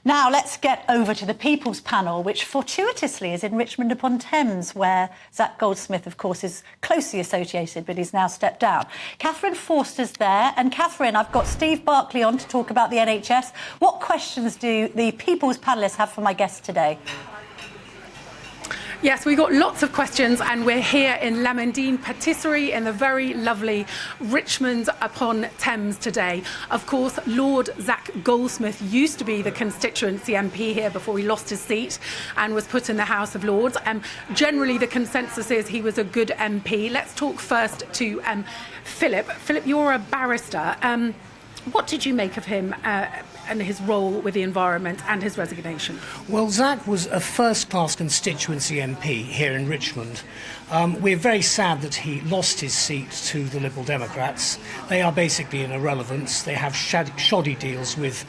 Now let's get over to the People's Panel, which fortuitously is in Richmond upon Thames, where Zac Goldsmith, of course, is closely associated, but he's now stepped down. Katherine Forster's there. And Katherine, I've got Steve Barkley on to talk about the NHS. What questions do the People's Panellists have for my guest today? Yes, we've got lots of questions, and we're here in Lamendine Patisserie in the very lovely Richmond upon Thames today. Of course, Lord Zac Goldsmith used to be the constituency MP here before he lost his seat and was put in the House of Lords. Generally, the consensus is he was a good MP. Let's talk first to Philip. Philip, you're a barrister. What did you make of him and his role with the environment and his resignation? Well, Zac was a first-class constituency MP here in Richmond. We're very sad that he lost his seat to the Liberal Democrats. They are basically an irrelevance. They have shoddy deals with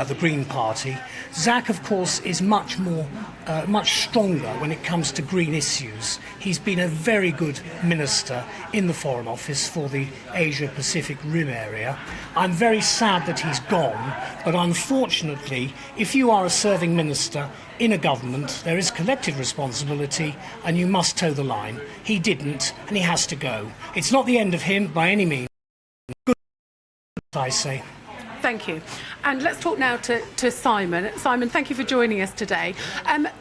the Green Party. Zac, of course, is much stronger when it comes to green issues. He's been a very good minister in the Foreign Office for the Asia-Pacific Rim area. I'm very sad that he's gone, but unfortunately, if you are a serving minister in a government, there is collective responsibility and you must toe the line. He didn't, and he has to go. It's not the end of him by any means. Good, I say. Thank you. And let's talk now to Simon. Simon, thank you for joining us today.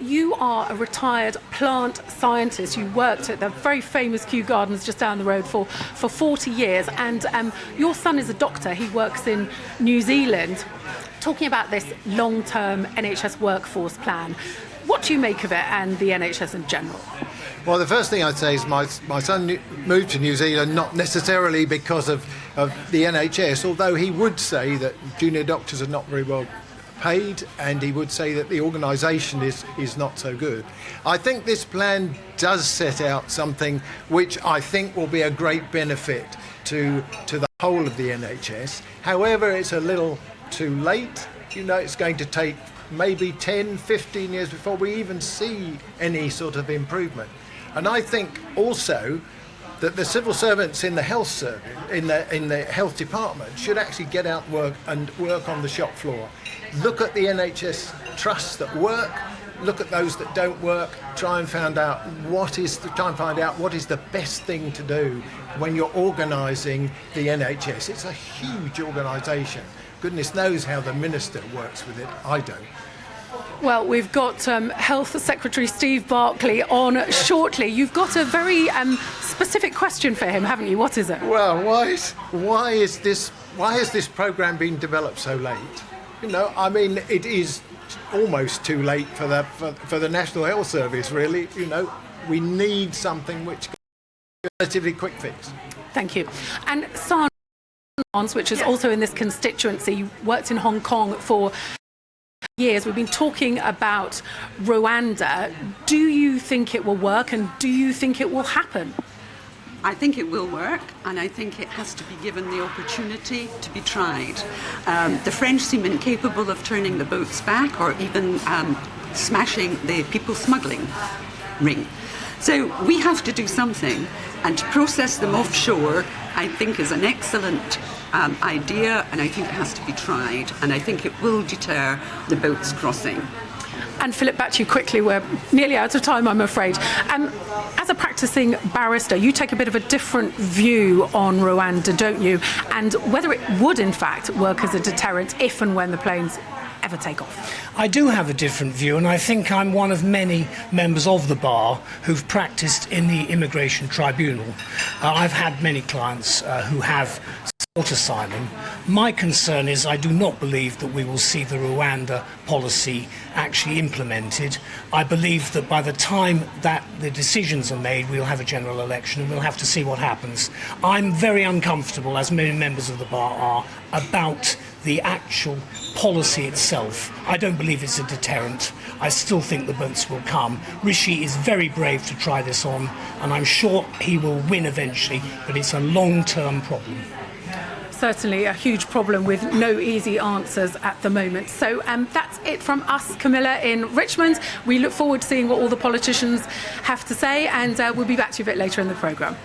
You are a retired plant scientist. You worked at the very famous Kew Gardens just down the road for 40 years. And your son is a doctor. He works in New Zealand. Talking about this long-term NHS workforce plan, what do you make of it and the NHS in general? Well, the first thing I'd say is my son moved to New Zealand not necessarily because of the NHS, although he would say that junior doctors are not very well paid, and he would say that the organisation is not so good. I think this plan does set out something which I think will be a great benefit to the whole of the NHS. However, it's a little too late. You know, it's going to take maybe 10, 15 years before we even see any sort of improvement. And I think also that the civil servants in the health service, in the health department, should actually get out and work on the shop floor. Look at the NHS trusts that work, look at those that don't work, try and find out what is the best thing to do when you're organising the NHS. It's a huge organisation. Goodness knows how the minister works with it. I don't. Well, we've got Health Secretary Steve Barkley on shortly. You've got a very specific question for him, haven't you? What is it? Well, why is this programme being developed so late? You know, I mean, it is almost too late for the National Health Service, really. You know, we need something which can be a relatively quick fix. Thank you. And San, which is also in this constituency, you worked in Hong Kong for years. We've been talking about Rwanda. Do you think it will work, and do you think it will happen? I think it will work, and I think it has to be given the opportunity to be tried. The French seem incapable of turning the boats back or even smashing the people smuggling ring. So we have to do something, and to process them offshore, I think, is an excellent idea, and I think it has to be tried, and I think it will deter the boats crossing. And Philip, back to you quickly. We're nearly out of time, I'm afraid. As a practising barrister, you take a bit of a different view on Rwanda, don't you? And whether it would, in fact, work as a deterrent if and when the planes ever take off. I do have a different view, and I think I'm one of many members of the bar who've practised in the immigration tribunal. I've had many clients who have sought asylum. My concern is I do not believe that we will see the Rwanda policy actually implemented. I believe that by the time that the decisions are made, we'll have a general election and we'll have to see what happens. I'm very uncomfortable, as many members of the bar are, about the actual policy itself. I don't believe it's a deterrent. I still think the boats will come. Rishi is very brave to try this on, and I'm sure he will win eventually, but it's a long-term problem. Certainly a huge problem with no easy answers at the moment. So that's it from us, Camilla, in Richmond. We look forward to seeing what all the politicians have to say, and we'll be back to you a bit later in the programme.